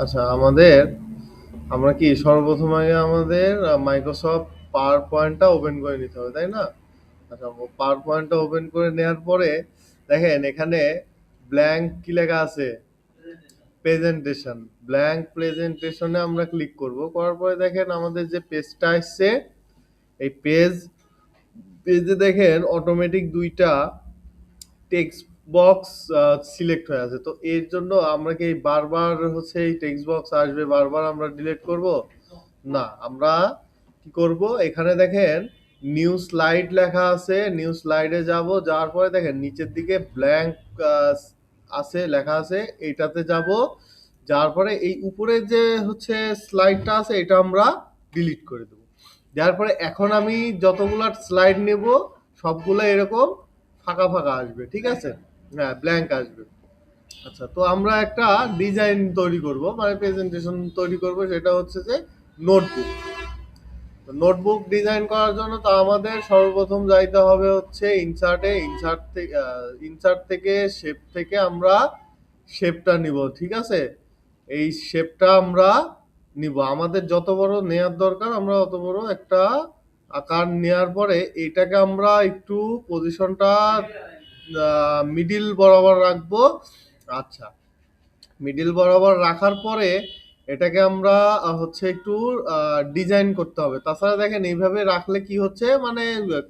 আচ্ছা, আমরা কি সর্বপ্রথম আগে আমাদের মাইক্রোসফট পাওয়ার পয়েন্টটা ওপেন করে নিতে হবে, তাই না? আচ্ছা, পাওয়ার পয়েন্টটা ওপেন করে নেওয়ার পরে দেখেন এখানে ব্ল্যাঙ্ক কি লেখা আছে? প্রেজেন্টেশন। ব্ল্যাঙ্ক প্রেজেন্টেশনে আমরা ক্লিক করব, করার পরে দেখেন আমাদের যে পেজটা আসছে, এই পেজে দেখেন অটোমেটিক দুইটা টেক্সট বক্স সিলেক্ট হয়ে আছে। তো এর জন্য আমরা কি বারবার হচ্ছে এই টেক্সট বক্স আসবে, বারবার আমরা ডিলিট করব? না, আমরা কি করব, এখানে দেখেন নিউ স্লাইড লেখা আছে, নিউ স্লাইডে যাব, যাওয়ার পরে দেখেন নিচের দিকে ব্ল্যাঙ্ক আছে, লেখা আছে, এইটাতে যাব। যাওয়ার পরে এই উপরে যে হচ্ছে স্লাইডটা আছে এটা আমরা ডিলিট করে দেবো। দেওয়ার পরে এখন আমি যতগুলা স্লাইড নেব সবগুলো এরকম ফাঁকা ফাঁকা আসবে, ঠিক আছে? হ্যাঁ, ব্ল্যাঙ্ক আসবে। আচ্ছা, তো আমরা একটা ডিজাইন তৈরি করব, মানে প্রেজেন্টেশন তৈরি করব, সেটা হচ্ছে যে নোটবুক। নোটবুক ডিজাইন করার জন্য তো আমাদের সর্বপ্রথম যাইতে হবে হচ্ছে ইনসার্ট থেকে শেপ থেকে আমরা শেপটা নিব, ঠিক আছে? এই শেপটা আমরা নিব, আমাদের যত বড় নেয়ার দরকার আমরা অত বড় একটা আকার নেওয়ার পরে এইটাকে আমরা একটু পজিশনটা মিডিল বরাবর রাখবো। আচ্ছা, মিডিল বরাবর রাখার পরে এটাকে আমরা হচ্ছে একটু ডিজাইন করতে হবে। তাছাড়া দেখেন এইভাবে রাখলে কি হচ্ছে, মানে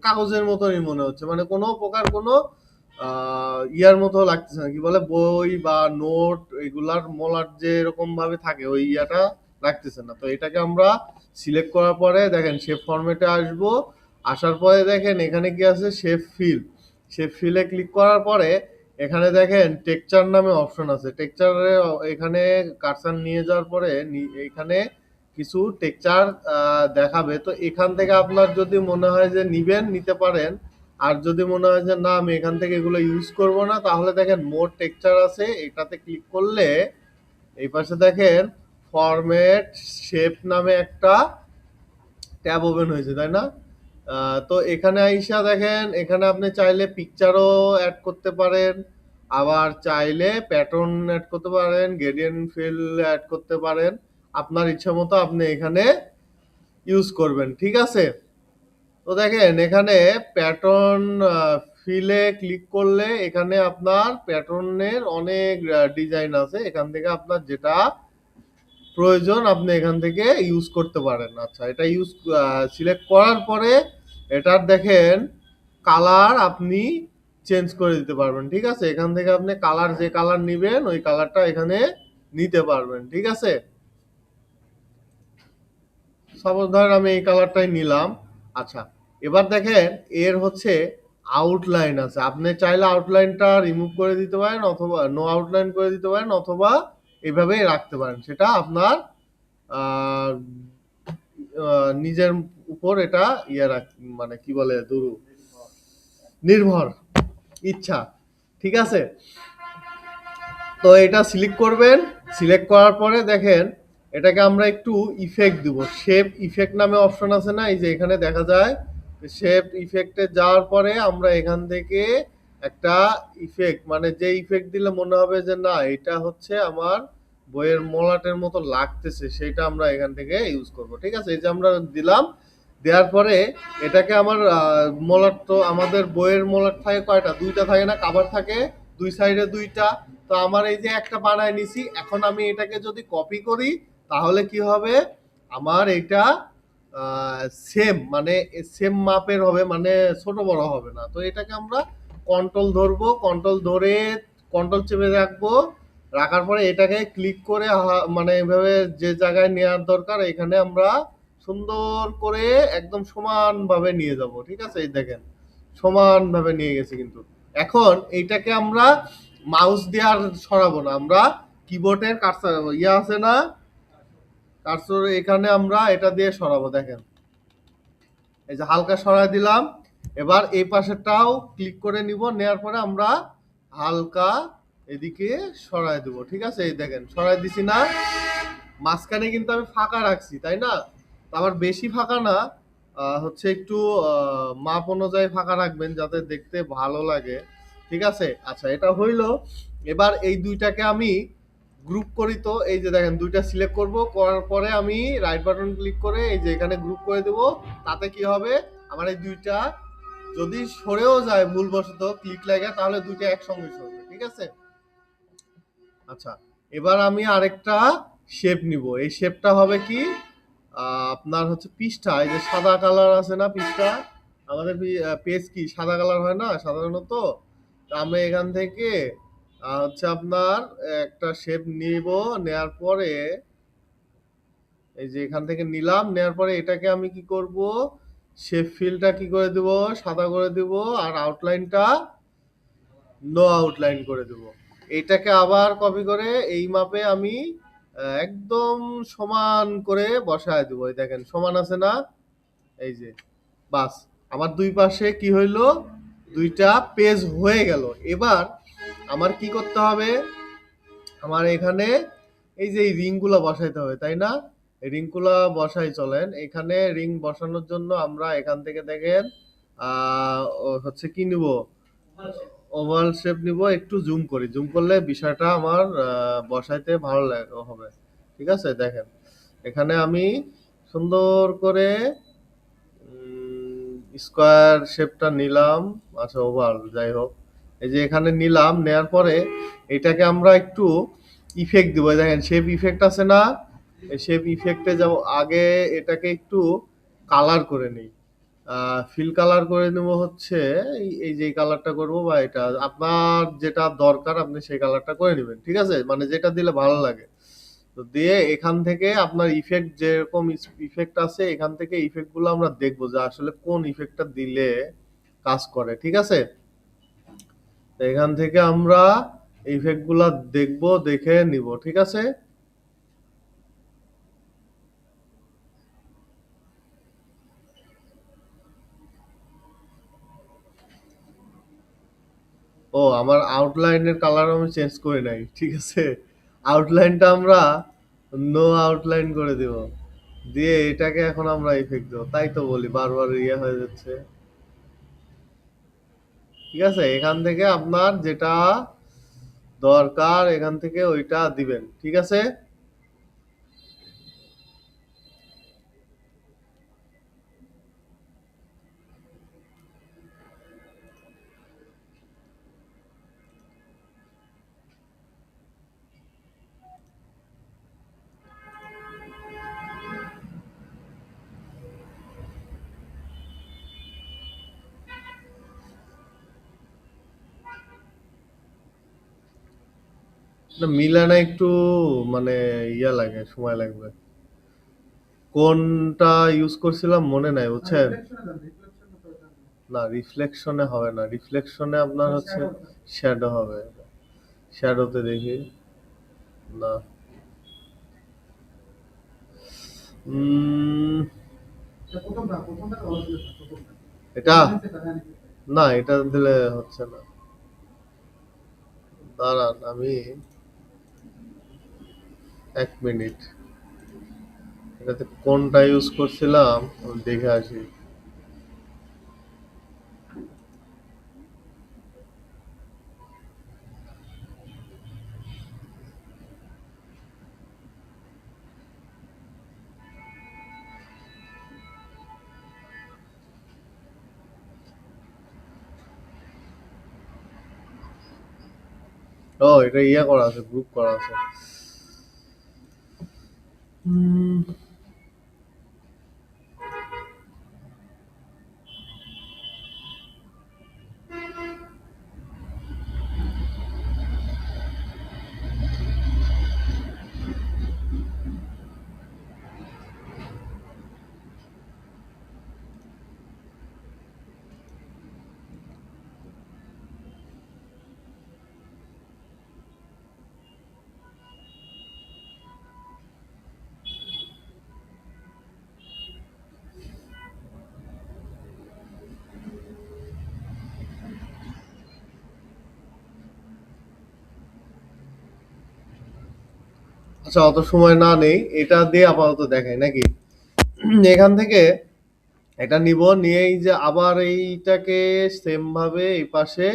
কাগজের মতনই মনে হচ্ছে, মানে কোনো প্রকার কোনো ইয়ার মতো লাগতেছে না, কি বলে, বই বা নোট এগুলার মলাট যে এরকম ভাবে থাকে ওই ইয়াটা লাগতেছে না। তো এটাকে আমরা সিলেক্ট করার পরে দেখেন শেপ ফরম্যাটে আসবো, আসার পরে দেখেন এখানে কি আছে, শেপ ফিলে ক্লিক করার পরে এখানে দেখেন টেক্সচার নামে অপশন আছে। টেক্সচারে এখানে কার্সার নিয়ে যাওয়ার পরে এখানে কিছু টেক্সচার দেখাবে। তো এখান থেকে আপনার যদি মনে হয় যে নিবেন, নিতে পারেন। আর যদি মনে হয় যে না আমি এখান থেকে এগুলো ইউজ করব না, তাহলে দেখেন মোর টেক্সচার আছে, এটাতে ক্লিক করলে এই পাশে দেখেন ফরম্যাট শেপ নামে একটা ট্যাব ওপেন হয়েছে, তাই না? তো এখানে আইসা দেখেন এখানে আপনি চাইলে পিকচারও অ্যাড করতে পারেন, আবার চাইলে প্যাটার্ন অ্যাড করতে পারেন, গ্রেডিয়েন্ট ফিল অ্যাড করতে পারেন। আপনার ইচ্ছা মতো আপনি এখানে ইউজ করবেন, ঠিক আছে? তো দেখেন এখানে প্যাটার্ন ফিলে ক্লিক করলে এখানে আপনার প্যাটার্নের অনেক ডিজাইন আছে, এখান থেকে আপনার যেটা প্রয়োজন আপনি এখান থেকে ইউজ করতে পারেন। আচ্ছা, এটা সিলেক্ট করার পরে এটার দেখেন কালার আপনি চেঞ্জ করে দিতে পারবেন, ঠিক আছে? এখান থেকে আপনি কালার, যে কালার নিবেন ওই কালারটা এখানে নিতে পারবেন, ঠিক আছে? সাপোজ ধরেন আমি এই কালারটাই নিলাম। আচ্ছা, এবার দেখেন এর হচ্ছে আউটলাইন আছে, আপনি চাইলে আউটলাইনটা রিমুভ করে দিতে পারেন, অথবা নো আউটলাইন করে দিতে পারেন, অথবা এভাবেই রাখতে পারেন। সেটা আপনার আহ, নিজের উপর এটা মানে কি বলে দুরু নির্ভর ইচ্ছা, ঠিক আছে? তো এটা সিলেক্ট করবেন, সিলেক্ট করার পরে দেখেন এটাকে আমরা একটু ইফেক্ট দিব। শেপ ইফেক্ট নামে অপশন আছে না, এই যে এখানে দেখা যায়। শেপ ইফেক্টে যাওয়ার পরে আমরা এখান থেকে একটা ইফেক্ট, মানে যে ইফেক্ট দিলে মনে হবে যে না এটা হচ্ছে আমার বইয়ের মলাটের মতো লাগতেছে, সেটা আমরা এখান থেকে ইউজ করব, ঠিক আছে? এই যে আমরা দিলাম, দেওয়ার পরে এটাকে আমার মলাট, তো আমাদের বইয়ের মলাট থাকে কয়টা? দুইটা থাকে না, কাভার থাকে দুই সাইডে দুইটা। তো আমার এই যে একটা বানায় নিছি, এখন আমি এটাকে যদি কপি করি তাহলে কি হবে, আমার এটা সেম, মানে সেম মাপের হবে, মানে ছোট বড় হবে না। তো এটাকে আমরা কন্ট্রোল ধরবো, কন্ট্রোল ধরে কন্ট্রোল চেপে রাখবো, রাখার পরে এটাকে ক্লিক করে মানে এভাবে যে জায়গায় নেওয়ার দরকার এখানে আমরা সুন্দর করে একদম সমানভাবে নিয়ে যাব, ঠিক আছে? এই দেখেন সমানভাবে নিয়ে গেছি। কিন্তু এখন এইটাকে আমরা মাউস দিয়ে আর সরাবো না, আমরা কিবোর্ডের কার্সর ইয়ে আছে না, কার্সর, এখানে আমরা এটা দিয়ে সরাবো। দেখেন এই যে হালকা সরাই দিলাম। এবার এই পাশেরটাও ক্লিক করে নিব, নেওয়ার পরে আমরা হালকা এদিকে সরাই দেবো, ঠিক আছে? এই দেখেন সরাই দিছি না, মাঝখানে কিন্তু আমি ফাঁকা রাখছি, তাই না? তো আবার বেশি ফাঁকা না, হচ্ছে একটু মাপ অনুযায়ী ফাঁকা রাখবেন যাতে দেখতে ভালো লাগে। ঠিক আছে? আচ্ছা, এটা হইলো। এবার এই দুইটাকে আমি গ্রুপ করি। তো এই যে দেখেন, দুইটা সিলেক্ট করব, করার পরে আমি রাইট বাটন ক্লিক করে এই যে এখানে গ্রুপ করে দেব। তাতে কি হবে, আমার এই দুইটা যদি সরেও যায় ভুলবশত ক্লিক লাগে, তাহলে দুইটা একসঙ্গে সরবে। ঠিক আছে? আচ্ছা, এবার আমি আরেকটা শেপ নিব। এই শেপটা হবে কি, আপনার হচ্ছে পৃষ্ঠা, এই যে সাদা কালার আছে না পৃষ্ঠা, আমাদের পেজ কি সাদা কালার হয় না সাধারণত? তা আমরা এখান থেকে হচ্ছে আপনার একটা শেপ নিব। নেয়ার পরে এই যে এখান থেকে নিলাম, নেয়ার পরে এটাকে আমি কি করব, শেপ ফিলটা কি করে দেব, সাদা করে দেব। আর আউটলাইনটা নো আউটলাইন করে দেব। এইটাকে আবার কপি করে এই মাপে আমি একদম সমান করে বসায় দেবো। এই দেখেন সমান আছে না, এই যে, বাস, আমার দুই পাশে কি হইলো, দুইটা পেজ হয়ে গেল। এবার আমার কি করতে হবে, আমার এখানে এই যে এই রিংগুলো বসাইতে হবে, তাই না? এই রিংগুলো বসাই, চলেন। এখানে রিং বসানোর জন্য আমরা এখান থেকে দেখেন হচ্ছে কি নিব, ওভাল শেপ নিব। একটু জুম করি, জুম করলে বিষয়টা আমার বসাইতে ভালো হবে। ঠিক আছে? দেখেন এখানে আমি সুন্দর করে স্কোয়ার শেপটা নিলাম। আচ্ছা, ওভাল যাই হোক, এই যে এখানে নিলাম, নেয়ার পরে এটাকে আমরা একটু ইফেক্ট দিব। এই দেখেন শেপ ইফেক্ট আছে না, এই শেপ ইফেক্টে যাব। আগে এটাকে একটু কালার করে নিই, ফিল কালার করে নেব হচ্ছে এই যে কালারটা করব, বা এটা আপনার যেটা দরকার আপনি সেই কালারটা করে নেবেন। ঠিক আছে? মানে যেটা দিলে ভালো লাগে। তো দিয়ে এখান থেকে আপনার ইফেক্ট, যেরকম ইফেক্ট আছে এখান থেকে ইফেক্ট গুলো আমরা দেখবো যে আসলে কোন ইফেক্টটা দিলে কাজ করে। ঠিক আছে? তো এখান থেকে আমরা ইফেক্ট গুলা দেখবো, দেখে নিব। ঠিক আছে? ও, আমার আউটলাইনের কালার আমি চেঞ্জ করে নাই। ঠিক আছে? আউটলাইনটা আমরা নো আউটলাইন করে দিব। দিয়ে এটাকে এখন আমরা ইফেক্ট দেবো। তাই তো বলি বারবার ইয়ে হয়ে যাচ্ছে। ঠিক আছে? এখান থেকে আপনার যেটা দরকার এখান থেকে ওইটা দিবেন। ঠিক আছে? না, মিলানো একটু মানে ইয়া লাগে, সময় লাগবে। কোনটা ইউজ করছিলাম মনে নাই, বুঝছেন? না, রিফ্লেকশনে হবে না। রিফ্লেকশনে আপনার হচ্ছে শ্যাডো হবে। শ্যাডোতে দেখি। না, উম, এটা না, এটা দিলে হচ্ছে না। দাঁড়ান, আমি 1 মিনিট, এটাতে কোনটা ইউজ করছিলাম আমি দেখে আসি। ও, এটা ইয়া করা আছে, গ্রুপ করা আছে। হুম, আচ্ছা, অত সময় না নেই, এটা দিয়ে আপাতত দেখাই নাকি? এখান থেকে এটা নিব, নিয়ে এই যে আবার এইটাকে সেম ভাবে এই পাশে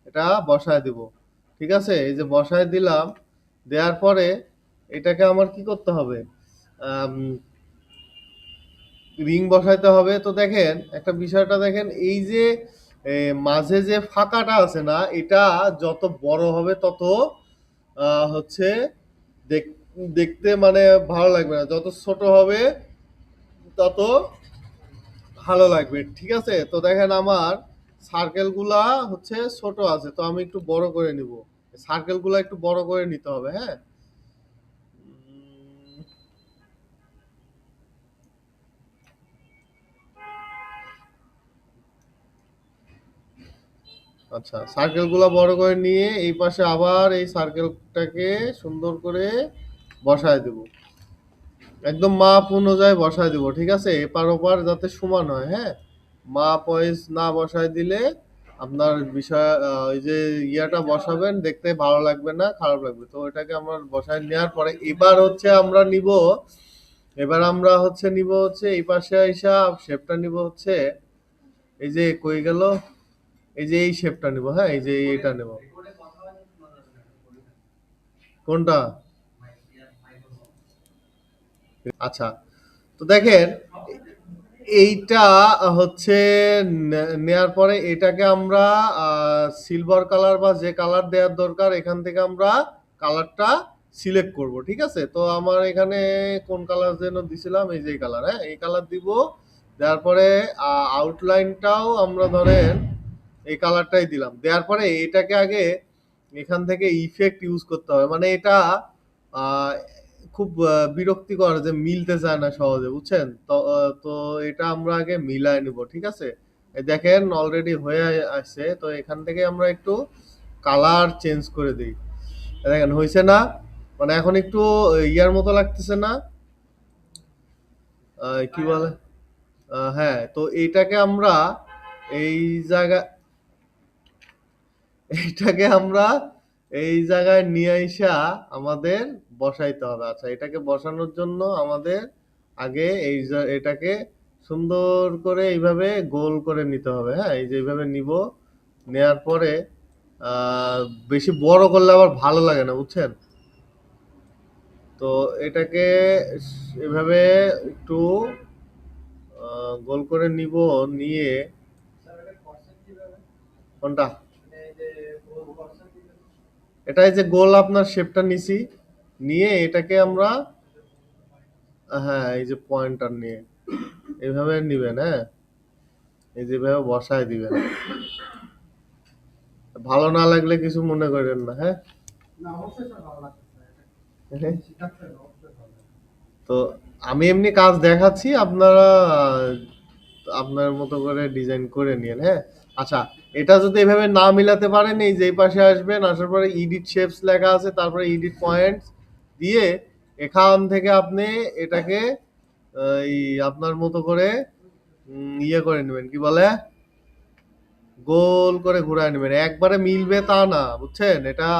এটা বসায় দিব। ঠিক আছে, এই যে বসায় দিলাম, দেওয়ার পরে এটাকে আমার কি করতে হবে, রিং বসাইতে হবে। তো দেখেন একটা বিষয়টা দেখেন, এই যে মাঝে যে ফাঁকাটা আছে না, এটা যত বড় হবে তত হচ্ছে দেখতে মানে ভালো লাগবে না, যত ছোট হবে তত ভালো লাগবে। ঠিক আছে, তো দেখেন আমার সার্কেল গুলা হচ্ছে ছোট আছে, তো আমি একটু বড় করে নিব। সার্কেল গুলা একটু বড় করে নিতে হবে, হ্যাঁ। উম, আচ্ছা, সার্কেল গুলা বড় করে নিয়ে এই পাশে আবার এই সার্কেলটাকে সুন্দর করে বসায় দেব। একদম মাপ অনুযায়ী বসায় দিব, ঠিক আছে, এপার ওপার যাতে সমান হয়, হ্যাঁ। মাপ ওয়াইজ না বসায় দিলে আপনার বিষয় ওই যে ইয়াটা বসাবেন দেখতে ভালো লাগবে না, খারাপ লাগবে। তো এটাকে আমার বসায় নেওয়ার পরে এবার হচ্ছে আমরা নিব, এবার আমরা হচ্ছে নিব হচ্ছে এই পাশে আইসা শেপটা নিব হচ্ছে এই যে কই গেল, এই যে এই শেপটা নিব, হ্যাঁ, এই যে এইটা নেব। কোনটা? আচ্ছা, তো দেখেন এইটা হচ্ছে নেয়ার পরে এটাকে আমরা সিলভার কালার বা যে কালার দেওয়ার দরকার এখান থেকে আমরা কালারটা সিলেক্ট করব। ঠিক আছে, তো আমার এখানে কোন কালার যেন দিছিলাম, এই যে কালার, হ্যাঁ, এই কালার দিব। দেওয়ার পরে আউটলাইনটাও আমরা ধরেন এই কালারটাই দিলাম। দেওয়ার পরে এটাকে আগে এখান থেকে ইফেক্ট ইউজ করতে হবে, মানে এটা আহ, খুব বিরক্তিকর যে মিলতে চায় না সহজে, বুঝছেন। তো তো এটা আমরা আগে মিলায় নিব। ঠিক আছে, এই দেখেন অলরেডি হয়ে আসছে, তো এখান থেকে আমরা একটু কালার চেঞ্জ করে দিই। দেখেন হয়েছে না, মানে এখন একটু ইয়ার মতো লাগতেছে না, কি বলে, হ্যাঁ। তো এইটাকে আমরা এই জায়গা এইটাকে আমরা এই জায়গায় নিয়ে আইসা আমাদের বসাইতে হবে। আচ্ছা, এটাকে বসানোর জন্য আমাদের আগে এটাকে সুন্দর করে এইভাবে গোল করে নিতে হবে, হ্যাঁ, এই যে এইভাবে নিব। নেয়ার পরে আহ, বেশি বড় করলে আবার ভালো লাগে না, বুঝছেন। তো এটাকে এভাবে একটু গোল করে নিব, নিয়ে কোনটা, এটাই যে গোল আপনার শেপটা নিছি, নিয়ে এটাকে আমরা, হ্যাঁ, এই যে পয়েন্টার নিয়ে এইভাবে নিবেন, হ্যাঁ, এই যেভাবে বসায় দিবেন। ভালো না লাগলে কিছু মনে করেন না, হ্যাঁ। তো আমি এমনি কাজ দেখাচ্ছি, আপনারা আপনার মতো করে ডিজাইন করে নিয়েন, হ্যাঁ। আচ্ছা, এটা যদি এভাবে না মিলাতে পারেন, এই যে এই পাশে আসবেন, আসার পরে এডিট শেপস লেখা আছে, তারপরে এডিট পয়েন্টস দিয়ে এখান থেকে আপনি এটাকে এই আপনার মতো করে ইয়ে করে নেবেন, কি বলে, গোল করে ঘুরায় নেবেন। একবারে মিলবে তা না, বুঝছেন, এটা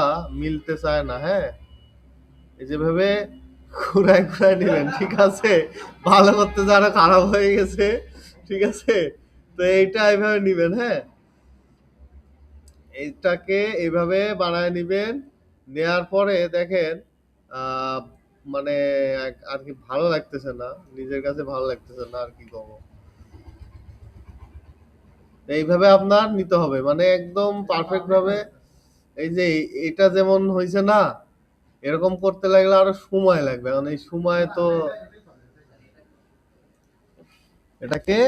মিলতে চায় না, হ্যাঁ। এই যেভাবে ঘুরায় ঘুরায় নিবেন, ঠিক আছে। ভালো করতে যারা খারাপ হয়ে গেছে, ঠিক আছে। তো এইটা এইভাবে নিবেন, হ্যাঁ, এইটাকে এইভাবে বানায় নিবেন। নেয়ার পরে দেখেন আহ মানে আর কি ভালো লাগতেছে না, নিজের কাছে ভালো লাগতেছে না, আর কি করবো। এইভাবে আপনার নিতে হবে, মানে একদম পারফেক্ট ভাবে। এই যে এটা যেমন হয়েছে না, এরকম করতে লাগলে আরো সময় লাগবে, কারণ এই সময় তো এটাকে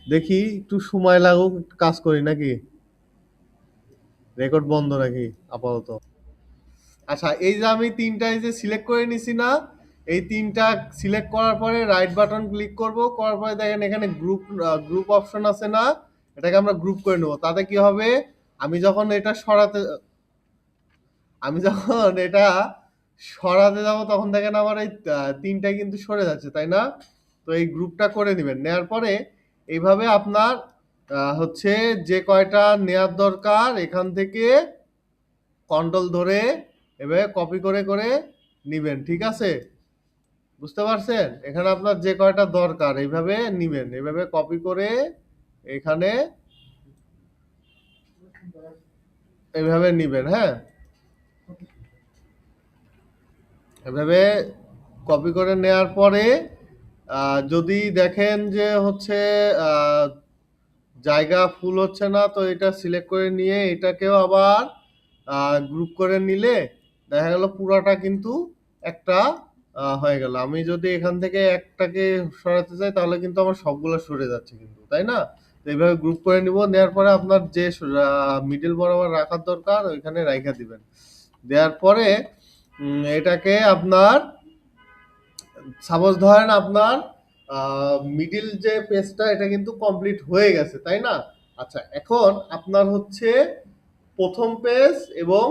দেখি একটু সময় লাগুক, একটু কাজ করি নাকি, রেকর্ড বন্ধ রাখি আপাতত। আচ্ছা, এই যে আমি তিনটা এই যে সিলেক্ট করে নিছি না, এই তিনটা সিলেক্ট করার পরে রাইট বাটন ক্লিক করব, করার পরে দেখেন এখানে গ্রুপ গ্রুপ অপশন আছে না, এটাকে আমরা গ্রুপ করে নেব। তাতে কি হবে, আমি যখন এটা সরাতে আমি যখন এটা সরাতে যাব তখন দেখেন আমার এই তিনটাই কিন্তু সরে যাচ্ছে, তাই না। তো এই গ্রুপটা করে নেবেন, নেয়ার পরে এইভাবে আপনার হচ্ছে যে কয়টা নেয়ার দরকার এখান থেকে কন্ট্রোল ধরে এভাবে কপি করে করে নিবেন, ঠিক আছে। বুঝতে পারছেন? এখানে আপনার যে কয়টা দরকার এইভাবে নিবেন, এইভাবে কপি করে এখানে এইভাবে নিবেন, হ্যাঁ? এভাবে কপি করে নেওয়ার পরে যদি দেখেন যে হচ্ছে আহ, জায়গা ফুল হচ্ছে না, তো এটা সিলেক্ট করে নিয়ে এটাকেও আবার গ্রুপ করে নিলে দেখা গেল পুরাটা কিন্তু একটা হয়ে গেল। আমি যদি এখান থেকে একটাকে সরাতে চাই তাহলে কিন্তু আমার সবগুলো সরে যাচ্ছে কিন্তু, তাই না? তো এইভাবে গ্রুপ করে নিব, নেওয়ার পরে আপনার যে মিডল বরাবর রাখার দরকার ওইখানে রাইখা দিবেন। দেওয়ার পরে এটাকে আপনার সাপোজ ধরেন আপনার মিডিল যে পেজটা এটা কিন্তু কমপ্লিট হয়ে গেছে, তাই না? আচ্ছা, এখন আপনার হচ্ছে প্রথম পেজ এবং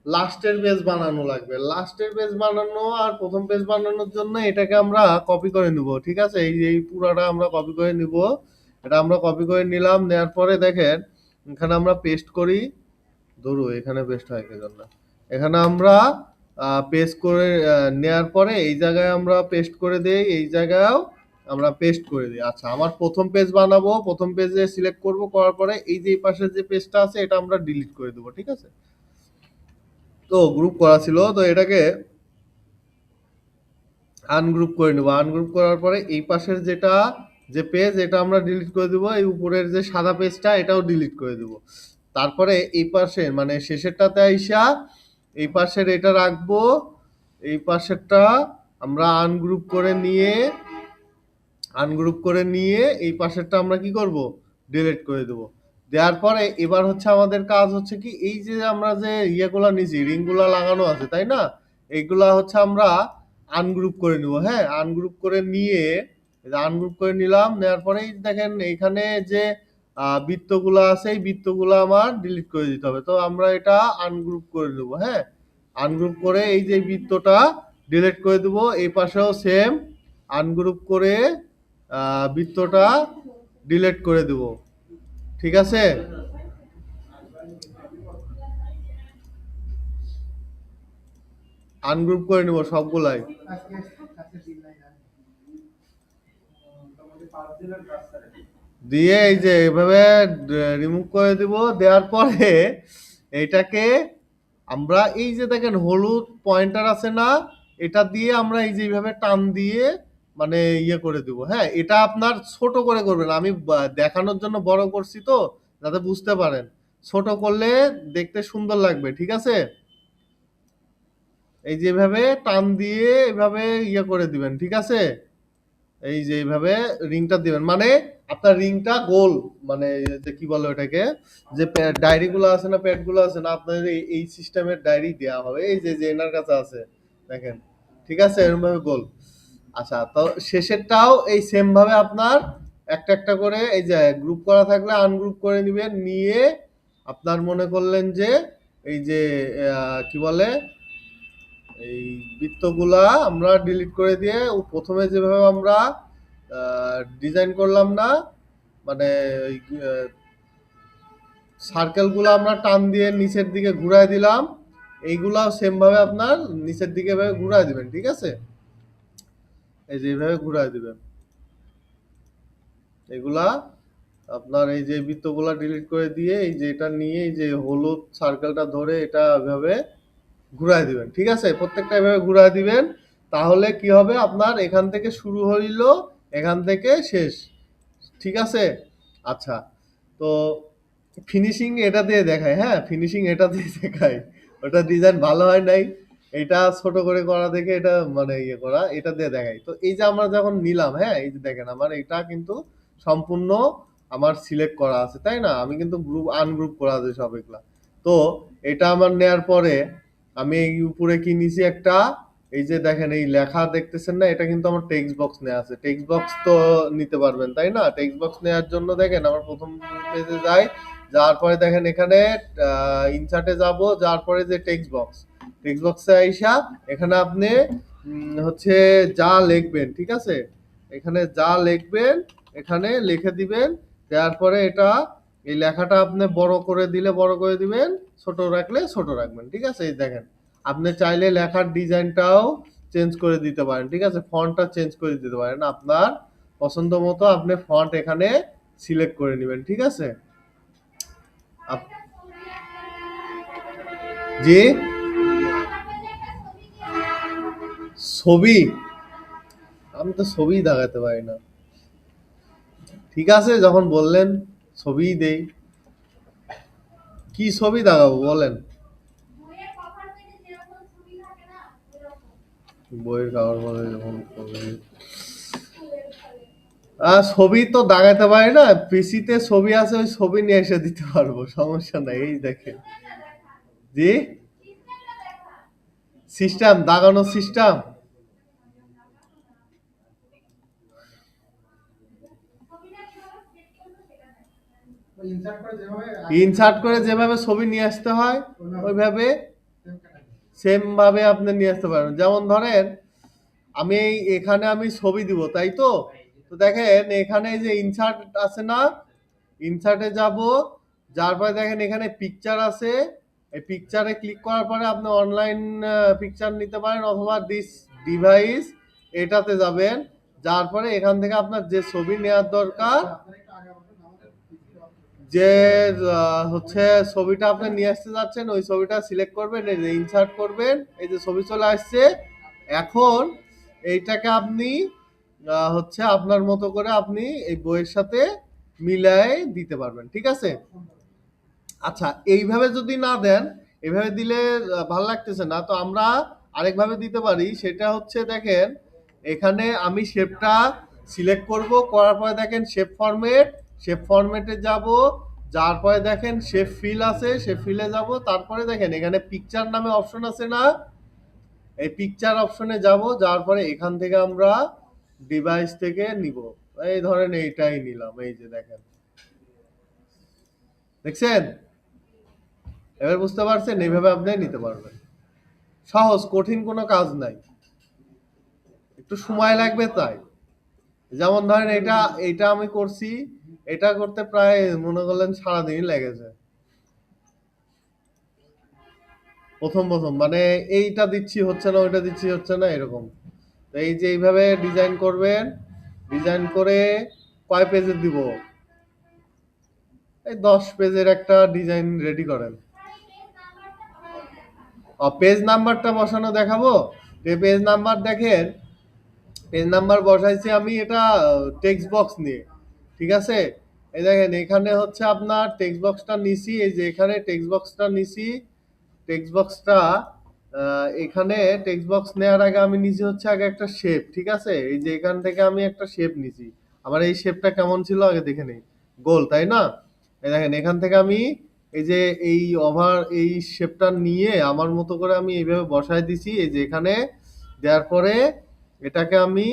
লাস্টের পেজ বানানো লাগবে। লাস্টের পেজ বানানো আর প্রথম পেজ বানানোর জন্য এটাকে আমরা কপি করে নিব, ঠিক আছে? এই এই পুরাটা আমরা কপি করে নিব। এটা আমরা কপি করে নিলাম, নেওয়ার পরে দেখেন এখানে আমরা পেস্ট করি। ধরু এখানে পেস্ট হয় কি জন্য, এখানে আমরা পেস্ট করে নেওয়ার পরে এই জায়গায় আমরা পেস্ট করে দেই, এই জায়গায়ও আমরা পেস্ট করে দিই। আচ্ছা, আমার প্রথম পেজ বানাবো, প্রথম পেজে সিলেক্ট করব, করার পরে এই যে এই পাশের যে পেজটা আছে এটা আমরা ডিলিট করে দেবো, ঠিক আছে? তো গ্রুপ করা ছিল, তো এটাকে আনগ্রুপ করে নেবো। আনগ্রুপ করার পরে এই পাশের যেটা যে পেজ এটা আমরা ডিলিট করে দেবো, এই উপরের যে সাদা পেজটা এটাও ডিলিট করে দেবো। তারপরে এই পাশে মানে শেষেরটাতে আইসা এই পাশের এটা রাখবো, এই পাশেরটা আমরা আনগ্রুপ করে নিয়ে এই পাশেরটা আমরা কি করব, ডিলিট করে দেবো। দেওয়ার পরে এবার হচ্ছে আমাদের কাজ হচ্ছে কি, এই যে আমরা যে ইয়েগুলা নিছি রিংগুলা লাগানো আছে, তাই না? এইগুলা হচ্ছে আমরা আনগ্রুপ করে নিব, হ্যাঁ? আনগ্রুপ করে নিয়ে আনগ্রুপ করে নিলাম, নেওয়ার পরেই দেখেন এইখানে যে বৃত্তগুলো আছে এই বৃত্তগুলো আমার ডিলিট করে দিতে হবে। তো আমরা এটা আনগ্রুপ করে দেবো, হ্যাঁ? আনগ্রুপ করে এই যে বৃত্তটা ডিলিট করে দেবো। এই পাশেও সেম আনগ্রুপ করে বৃত্তটা ডিলিট করে দেব, ঠিক আছে? আনগ্রুপ করে নিব সবগুলাই। দিয়ে এই যে এভাবে রিমুভ করে দিব। দেওয়ার পরে এইটাকে আমরা এই যে দেখেন হলুদ পয়েন্টার আছে না, এটা দিয়ে আমরা এই যে এইভাবে টান দিয়ে মানে ইয়ে করে দিব, হ্যাঁ? এটা আপনার ছোট করে করবেন, আমি দেখানোর জন্য বড় করছি তো যাতে বুঝতে পারেন। ছোট করলে দেখতে সুন্দর লাগবে, ঠিক আছে? এই যে এভাবে টান দিয়ে এভাবে ইয়ে করে দিবেন, ঠিক আছে? এই যে এইভাবে রিংটা দিবেন, মানে আপনার রিংটা গোল, মানে যে কি বলে ওটাকে, যে ডায়েরি গুলো আছে না, প্যাড গুলো আছে না, আপনার এই সিস্টেমের ডায়েরি দেওয়া হবে, এই যে যে এনার কাছে আছে দেখেন, ঠিক আছে? এরকম ভাবে গোল। আচ্ছা, তো শেষেরটাও এই সেম ভাবে আপনার একটা একটা করে এই যে গ্রুপ করা থাকলে আনগ্রুপ করে নিবেন, নিয়ে আপনার মনে করলেন যে এই যে কি বলে এই বৃত্তগুলা আমরা ডিলিট করে দিয়ে প্রথমে যেভাবে আমরা ডিজাইন করলাম না, মানে সার্কেলগুলো আমরা টান দিয়ে নিচের দিকে ঘুরাই দিলাম, এইগুলাও সেম ভাবে আপনার নিচের দিকে এভাবে ঘুরাই দিবেন, ঠিক আছে? এই যে এইভাবে ঘুরাই দিবেন এগুলা। আপনার এই যে বৃত্তগুলা ডিলিট করে দিয়ে এই যে এটা নিয়ে এই যে হলুদ সার্কেলটা ধরে এটা এভাবে ঘুরায় দিবেন, ঠিক আছে? প্রত্যেকটা এভাবে ঘুরায় দিবেন, তাহলে কি হবে, আপনার এখান থেকে শুরু হইল, এখান থেকে শেষ, ঠিক আছে? আচ্ছা, তো ফিনিশিং এটা দিয়ে দেখায়, হ্যাঁ? ফিনিশিং এটা দিয়ে দেখায়, ওটা ডিজাইন ভালো হয় নাই, এটা ছোট করে করা দেখে এটা মানে ইয়ে করা, এটা দিয়ে দেখাই। তো এই যে আমরা যখন নিলাম, হ্যাঁ, এই যে দেখেন আমার এটা কিন্তু সম্পূর্ণ আমার সিলেক্ট করা আছে, তাই না? আমি কিন্তু গ্রুপ আনগ্রুপ করা আছে সব এগুলা। তো এটা আমার নেয়ার পরে আমি এই উপরে কি নিছি একটা, এই যে দেখেন এই লেখা দেখতেছেন না, এটা কিন্তু আমার টেক্সট বক্স নেওয়া আছে। টেক্সট বক্স তো নিতে পারবেন, তাই না? টেক্সট বক্স নেওয়ার জন্য দেখেন আমার প্রথম পেজে যাই, যাওয়ার পরে দেখেন এখানে ইনসার্টে যাব, যাওয়ার পরে যে টেক্সট বক্সে আইসা এখানে আপনি হচ্ছে যা লিখবেন, ঠিক আছে? এখানে যা লিখবেন এখানে লিখে দিবেন। দেওয়ার পরে এটা এই লেখাটা আপনি বড় করে দিলে বড় করে দিবেন, ছোট রাখলে ছোট রাখবেন, ঠিক আছে? এই দেখেন আপনি চাইলে লেখার ডিজাইনটাও চেঞ্জ করে দিতে পারেন, ঠিক আছে? ফন্টটা চেঞ্জ করে দিতে পারেন, আপনার পছন্দ মতো আপনি ফন্ট এখানে সিলেক্ট করে নেবেন, ঠিক আছে? আপ- জি, ছবি, আমি তো ছবি দেখাতে পারি না। ঠিক আছে, যখন বললেন ছবিই দেই। কি ছবি দেখাবো বলেন? বইয়ের কাগজ বলে যখন ছবি, ছবি তো দাগাতে পারি না, পিসিতে ছবি আছে, ওই ছবি নিয়ে এসে দিতে পারবো, সমস্যা নাই। এই দেখেন। জি, সিস্টেম দাগানোর সিস্টেম, ইনসার্ট করে যেভাবে ছবি নিয়ে আসতে হয় ওইভাবে সেম ভাবে আপনি নিয়ে আসতে পারবেন। যেমন ধরেন আমি এখানে আমি ছবি দিব, তাই তো? তো দেখেন এখানে যে ইনসার্ট আছে না, ইনসার্টে যাব, যার পরে দেখেন এখানে পিকচার আছে, এই পিকচারে ক্লিক করার পরে আপনি অনলাইন পিকচার নিতে পারেন, অথবা দিস ডিভাইস এটাতে যাবেন, যার পরে এখান থেকে আপনার যে ছবি নেওয়ার দরকার, যে হচ্ছে ছবিটা আপনি নিয়ে আসতে যাচ্ছেন, ওই ছবিটা সিলেক্ট করবেন, এই যে ইনসার্ট করবেন, এই যে ছবি চলে আসছে। এখন এইটাকে আপনি হচ্ছে আপনার মতো করে আপনি এই বইয়ের সাথে মিলায়ে দিতে পারবেন, ঠিক আছে? আচ্ছা, এইভাবে যদি না দেন, এভাবে দিলে ভাল লাগতেছে না, তো আমরা আরেকভাবে দিতে পারি। সেটা হচ্ছে দেখেন এখানে আমি শেপটা সিলেক্ট করব, করার পরে দেখেন শেপ ফরম্যাট, শেপ ফরম্যাটে যাব, যার পরে দেখেন শেপ ফিল আছে, শেপ ফিলে যাব, তারপরে দেখেন এখানে পিকচার নামে অপশন আছে না, এই পিকচার অপশনে যাব, যার পরে এখান থেকে আমরা ডিভাইস থেকে নিব। এই ধরেন এইটাই নিলাম, এই যে দেখেন, দেখছেন? এবার বুঝতে পারছেন? এইভাবে আপনি নিতে পারবেন। সহজ, কঠিন কোনো কাজ নাই, একটু সময় লাগবে তাই। যেমন ধরেন এটা, এইটা আমি করছি, এটা করতে প্রায় মনে করলেন সারাদিনই লেগেছে প্রথম প্রথম, মানে এইটা দিচ্ছি হচ্ছে না, ওইটা দিচ্ছি হচ্ছে না, এরকম। তো এই যে এইভাবে ডিজাইন করবেন, ডিজাইন করে কয় পেজের দিব? এই 10 পেজের একটা ডিজাইন রেডি করেন। পেজ নাম্বারটা বসানো দেখাবো। পেজ নাম্বার দেখেন, পেজ নাম্বার বসাইছি আমি এটা টেক্সট বক্স নিয়ে, ঠিক আছে? এই দেখেন এখানে হচ্ছে আপনার টেক্সট বক্সটা নিছি, এই যে এখানে টেক্সট বক্সটা নিছি, টেক্সট বক্সটা এখানে টেক্সট বক্স নেওয়ার আগে আমি নিছি হচ্ছে আগে একটা শেপ, ঠিক আছে? এই যে এখান থেকে আমি একটা শেপ নিছি, আমার এই শেপটা কেমন ছিল আগে দেখে নেই, গোল, তাই না? এই দেখেন এখান থেকে আমি এই যে এই ওভার এই শেপটা নিয়ে আমার মতো করে আমি এইভাবে বসায় দিছি, এই যে এখানে দেওয়ার পরে এটাকে আমি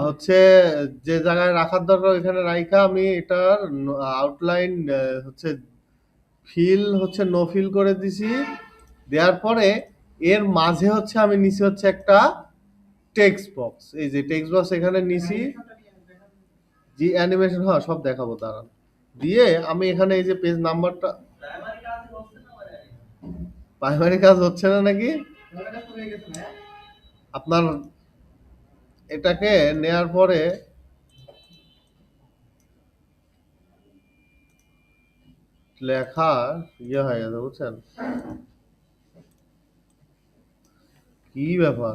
হচ্ছে যে জায়গায় রাখার দরকার ওইখানে রাইখা আমি এটার আউটলাইন হচ্ছে ফিল হচ্ছে নো ফিল করে দিছি। দেওয়ার পরে এর মাঝে হচ্ছে আমি নিছি হচ্ছে একটা টেক্সট বক্স, এই যে টেক্সট বক্স এখানে নিছি। জি, অ্যানিমেশন, হ্যাঁ সব দেখাবো, দাঁড়ান। দিয়ে আমি এখানে এই যে পেজ নাম্বারটা, প্রাইমারি কাজ হচ্ছে না নাকি আপনার? এটাকে নেয়ার পরে লেখা ইয়ে হয়ে গেছে, বুঝছেন? কি ব্যাপার,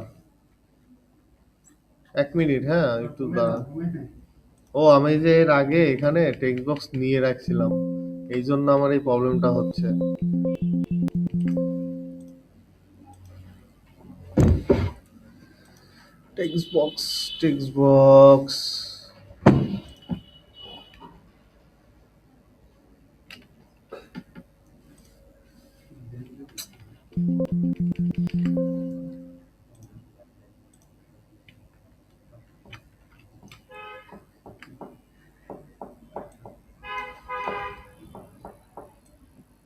1 মিনিট, হ্যাঁ একটু দাঁড়ান। ও, আমি যে এর আগে এখানে টেক্সট বক্স নিয়ে রাখছিলাম, এই জন্য আমার এই প্রবলেমটা হচ্ছে। টেক্সট বক্স, টেক্সট বক্স,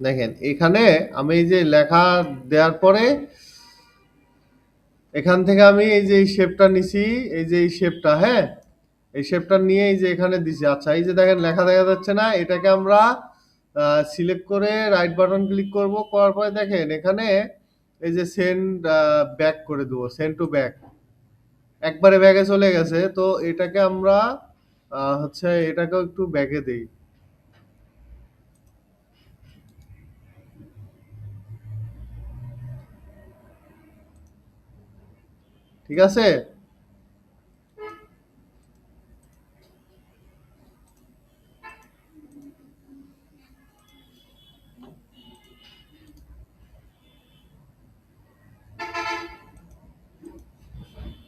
দেখেন এখানে আমি এই যে লেখা দেওয়ার পরে এখান থেকে আমি এই যে এই শেপটা নিছি, এই যে এই শেপটা, হ্যাঁ এই শেপটা নিয়ে এই যে এখানে দিছি। আচ্ছা, এই যে দেখেন লেখা দেখা যাচ্ছে না, এটাকে আমরা সিলেক্ট করে রাইট বাটন ক্লিক করব, করার পরে দেখেন এখানে এই যে সেন্ড ব্যাক করে দেবো, সেন্ড টু ব্যাক, একবারে ব্যাগে চলে গেছে। তো এটাকে আমরা হচ্ছে এটাকেও একটু ব্যাগে দেই, ঠিক আছে।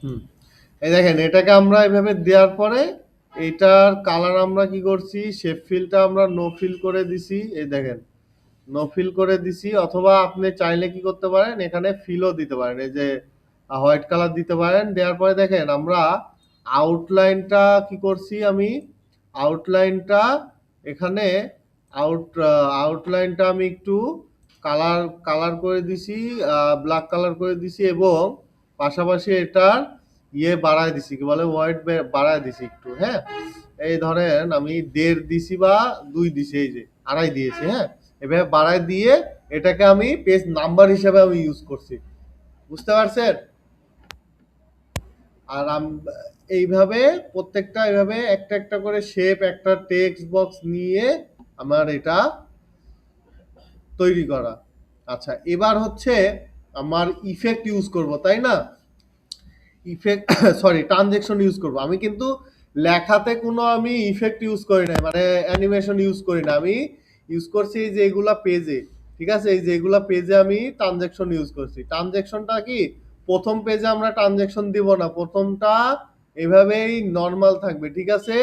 হুম, এই দেখেন এটাকে আমরা এভাবে দেওয়ার পরে এইটার কালার আমরা কি করছি, শেপ ফিলটা আমরা নো ফিল করে দিছি, এই দেখেন নো ফিল করে দিছি। অথবা আপনি চাইলে কি করতে পারেন, এখানে ফিলও দিতে পারেন, এই যে হোয়াইট কালার দিতে পারেন। দেওয়ার পরে দেখেন আমরা আউটলাইনটা কি করছি, আমি আউটলাইনটা এখানে আউটলাইনটা আমি একটু কালার কালার করে দিছি, ব্ল্যাক কালার করে দিছি, এবং পাশাপাশি এটার বাড়ায় দিছি, কি বলে হোয়াইট বাড়ায় দিছি একটু, হ্যাঁ। এই ধরেন আমি 1.5 দিছি বা 2 দিছি, এই যে আড়াই দিয়েছি, হ্যাঁ। এভাবে বাড়ায় দিয়ে এটাকে আমি পেজ নাম্বার হিসেবে আমি ইউজ করছি, বুঝতে পারছেন। আর এইভাবে প্রত্যেকটা এইভাবে একটা একটা করে শেপ, একটা টেক্সট বক্স নিয়ে আমার এটা তৈরি করা। আচ্ছা, এবার হচ্ছে আমার ইফেক্ট ইউজ করব, তাই না? ইফেক্ট সরি ট্রানজেকশন ইউজ করব। আমি কিন্তু লেখাতে কোনো আমি ইফেক্ট ইউজ করি না, মানে অ্যানিমেশন ইউজ করি না। আমি ইউজ করছি এই যে এগুলা পেজে, ঠিক আছে, এই যে এগুলা পেজে আমি ট্রানজেকশন ইউজ করছি। ট্রানজেকশনটা কি, প্রথম পেজে আমরা ট্রানজেকশন দিব না, প্রথমটা এভাবেই নর্মাল থাকবে, ঠিক আছে।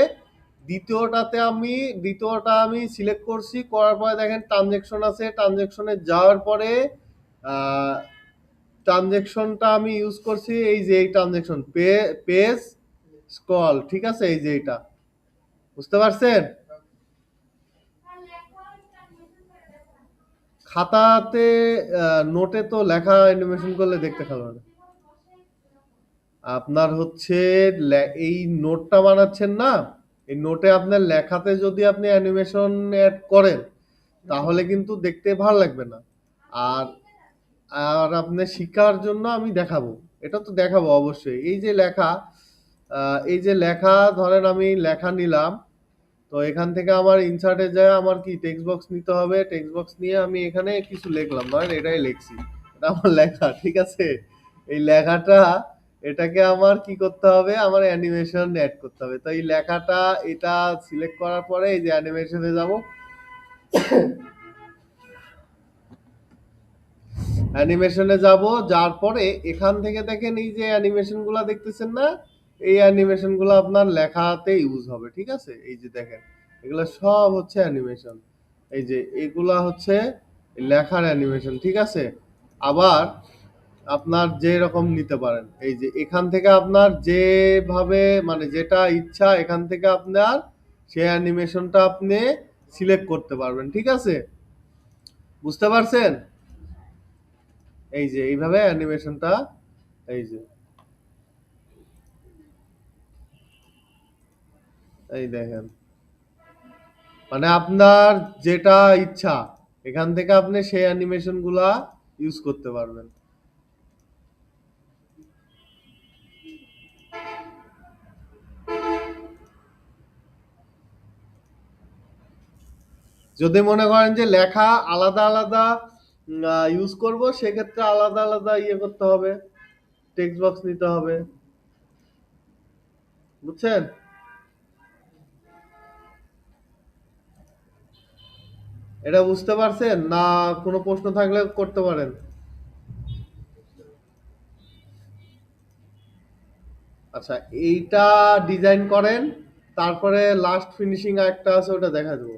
দ্বিতীয়টা আমি সিলেক্ট করছি, করার পরে দেখেন ট্রানজেকশন আছে, ট্রানজেকশনে যাওয়ার পরে ট্রানজেকশনটা আমি ইউজ করছি, এই যে এই ট্রানজেকশন পেজ স্ক্রল, ঠিক আছে, এই যে এটা, বুঝতে পারছেন। খাতাতে নোটে তো লেখা অ্যানিমেশন করলে দেখতে ভালো লাগে। আপনার হচ্ছে এই নোটটা বানাচ্ছেন না, এই নোটে আপনার লেখাতে যদি আপনি অ্যানিমেশন অ্যাড করেন তাহলে কিন্তু দেখতে ভালো লাগবে না। আর আর আপনি শিখার জন্য আমি দেখাবো, এটা তো দেখাবো অবশ্যই। এই যে লেখা ধরেন আমি লেখা নিলাম, তো এখান থেকে আমার ইনসার্টে যায় আমার কি টেক্সট বক্স নিতে হবে, টেক্সট বক্স নিয়ে আমি এখানে কিছু লিখলাম, ধরেন এটাই লিখছি, এটা আমার লেখা, ঠিক আছে। এই লেখাটা এটাকে আমার কি করতে হবে, আমার অ্যানিমেশন অ্যাড করতে হবে। তো এই লেখাটা এটা সিলেক্ট করার পরে এই যে অ্যানিমেশনে যাব, অ্যানিমেশনে যাব, যার পরে এখান থেকে দেখেন এই যে অ্যানিমেশন গুলা দেখতেছেন না, এই অ্যানিমেশন গুলো আপনার লেখাতে ইউজ হবে, ঠিক আছে। এই যে দেখেন এগুলো সব হচ্ছে অ্যানিমেশন, এই যে এগুলা হচ্ছে লেখার অ্যানিমেশন, ঠিক আছে। আবার আপনার যে রকম নিতে পারেন, এই যে এখান থেকে আপনার যেভাবে মানে যেটা ইচ্ছা এখান থেকে আপনার সেই অ্যানিমেশনটা আপনি সিলেক্ট করতে পারবেন, ঠিক আছে, বুঝতে পারছেন। এই যে এইভাবে অ্যানিমেশনটা, এই যে এই দেখেন, মানে আপনার যেটা ইচ্ছা এখান থেকে আপনি সেই অ্যানিমেশন গুলা ইউজ করতে পারবেন। যদি মনে করেন যে লেখা আলাদা আলাদা ইউজ করব, সেক্ষেত্রে আলাদা আলাদা করতে হবে, টেক্সট বক্স নিতে হবে, বুঝছেন। এটা বুঝতে পারছেন না? কোনো প্রশ্ন থাকলে করতে পারেন। আচ্ছা, এইটা ডিজাইন করেন, তারপরে লাস্ট ফিনিশিং একটা আছে ওটা দেখা দেবো।